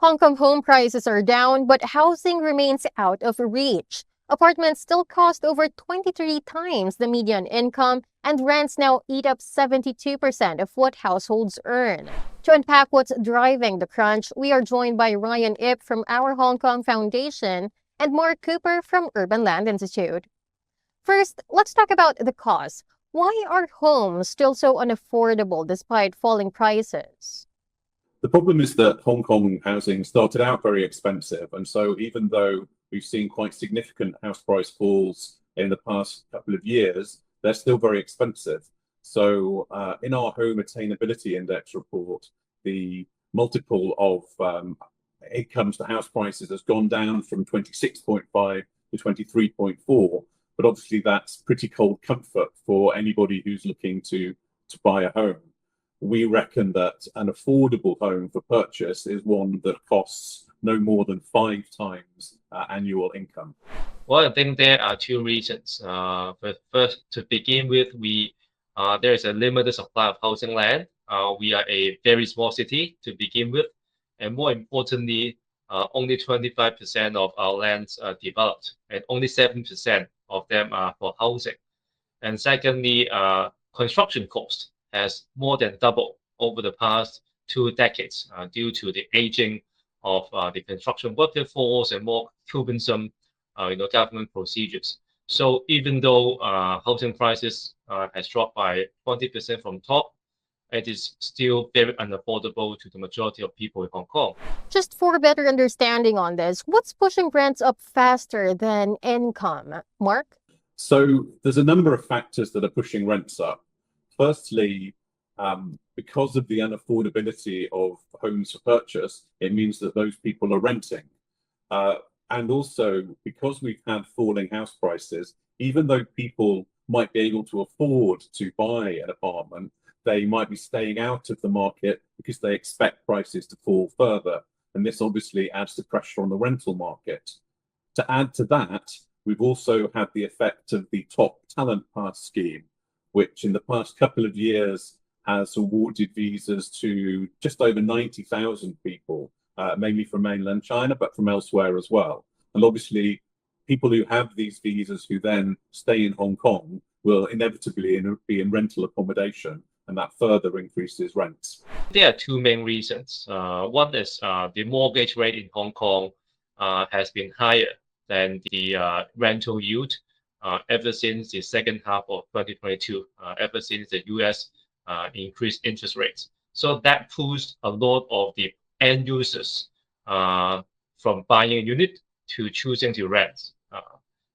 Hong Kong home prices are down, but housing remains out of reach. Apartments still cost over 23 times the median income, and rents now eat up 72% of what households earn. To unpack what's driving the crunch, we are joined by Ryan Ip from Our Hong Kong Foundation and Mark Cooper from Urban Land Institute. First, let's talk about the cost. Why are homes still so unaffordable despite falling prices? The problem is that Hong Kong housing started out very expensive. And so even though we've seen quite significant house price falls in the past couple of years, they're still very expensive. So in our Home Attainability Index report, the multiple of incomes to house prices has gone down from 26.5 to 23.4. But obviously that's pretty cold comfort for anybody who's looking to buy a home. We reckon that an affordable home for purchase is one that costs no more than 5 times annual income. Well, I think there are two reasons. But first, to begin with, there is a limited supply of housing land. We are a very small city to begin with, and more importantly, only 25% of our lands are developed, and only 7% of them are for housing. And secondly, construction cost has more than doubled over the past 2 decades due to the aging of the construction workforce and more cumbersome government procedures. So even though housing prices has dropped by 20% from top, it is still very unaffordable to the majority of people in Hong Kong. Just for better understanding on this, what's pushing rents up faster than income? Mark? So there's a number of factors that are pushing rents up. Firstly, because of the unaffordability of homes for purchase, it means that those people are renting. And also, because we've had falling house prices, even though people might be able to afford to buy an apartment, they might be staying out of the market because they expect prices to fall further. And this obviously adds to pressure on the rental market. To add to that, we've also had the effect of the Top Talent Pass scheme, which in the past couple of years has awarded visas to just over 90,000 people, mainly from mainland China, but from elsewhere as well. And obviously, people who have these visas who then stay in Hong Kong will inevitably be in rental accommodation, and that further increases rents. There are two main reasons. One is the mortgage rate in Hong Kong has been higher than the rental yield ever since the second half of 2022, ever since the US increased interest rates. So that pushed a lot of the end users from buying a unit to choosing to rent.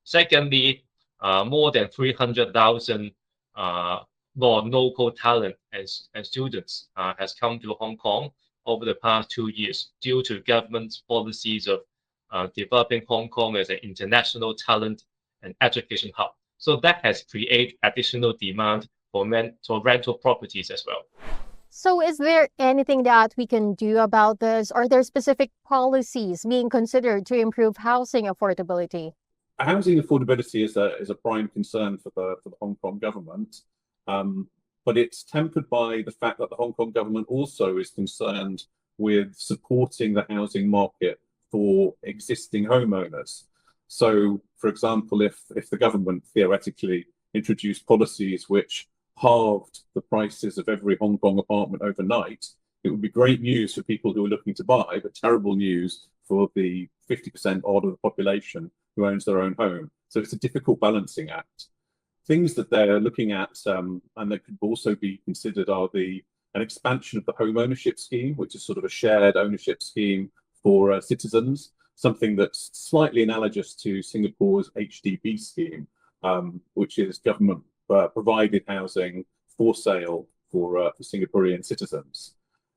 Secondly, more than 300,000 non-local talent and students has come to Hong Kong over the past 2 years due to government's policies of developing Hong Kong as an international talent and education hub. So that has created additional demand for rental properties as well. So is there anything that we can do about this? Are there specific policies being considered to improve housing affordability? Housing affordability is a prime concern for the Hong Kong government, but it's tempered by the fact that the Hong Kong government also is concerned with supporting the housing market for existing homeowners. So, for example, if the government theoretically introduced policies which halved the prices of every Hong Kong apartment overnight, it would be great news for people who are looking to buy, but terrible news for the 50% odd of the population who owns their own home. So it's a difficult balancing act. Things that they're looking at and that could also be considered are an expansion of the home ownership scheme, which is sort of a shared ownership scheme for citizens, something that's slightly analogous to Singapore's HKB scheme, which is government provided housing for sale for Singaporean citizens.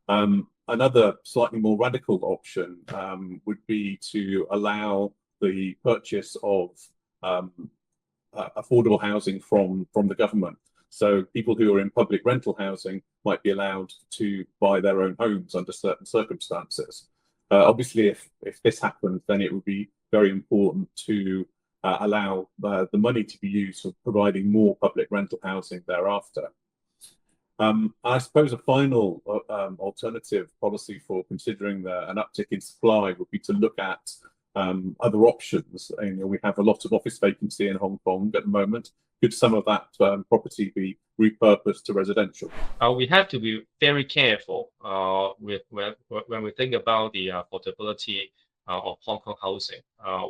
Another slightly more radical option would be to allow the purchase of affordable housing from the government. So people who are in public rental housing might be allowed to buy their own homes under certain circumstances. Obviously, if this happens, then it would be very important to allow the money to be used for providing more public rental housing thereafter. I suppose a final alternative policy for considering an uptick in supply would be to look at other options. And, we have a lot of office vacancy in Hong Kong at the moment. Could some of that property be repurposed to residential? We have to be very careful when we think about the affordability of Hong Kong housing.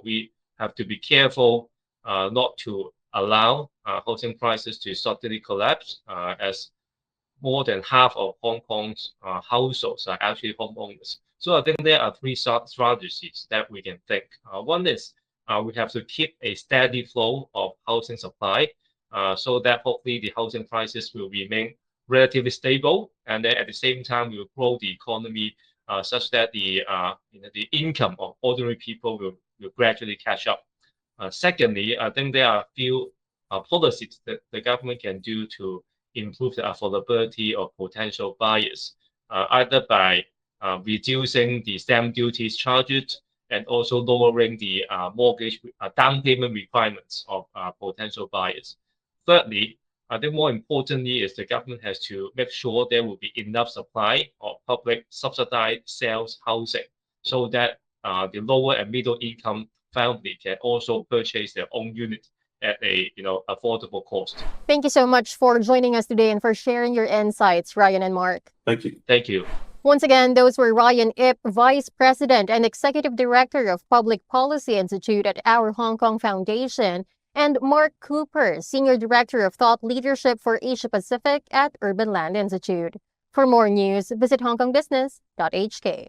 We have to be careful not to allow housing prices to suddenly collapse, as more than half of Hong Kong's households are actually homeowners. So I think there are three strategies that we can think. One is we have to keep a steady flow of housing supply, so that hopefully the housing prices will remain relatively stable, and then at the same time we will grow the economy such that the income of ordinary people will gradually catch up. Secondly, I think there are a few policies that the government can do to improve the affordability of potential buyers, either by reducing the stamp duties charges and also lowering the mortgage down payment requirements of potential buyers. Thirdly, I think more importantly is the government has to make sure there will be enough supply of public subsidized sales housing, so that the lower and middle income family can also purchase their own unit at a affordable cost. Thank you so much for joining us today and for sharing your insights, Ryan and Mark. Thank you. Thank you. Once again, those were Ryan Ip, Vice President and Executive Director of Public Policy Institute at Our Hong Kong Foundation, and Mark Cooper, Senior Director of Thought Leadership for Asia Pacific at Urban Land Institute. For more news, visit hongkongbusiness.hk.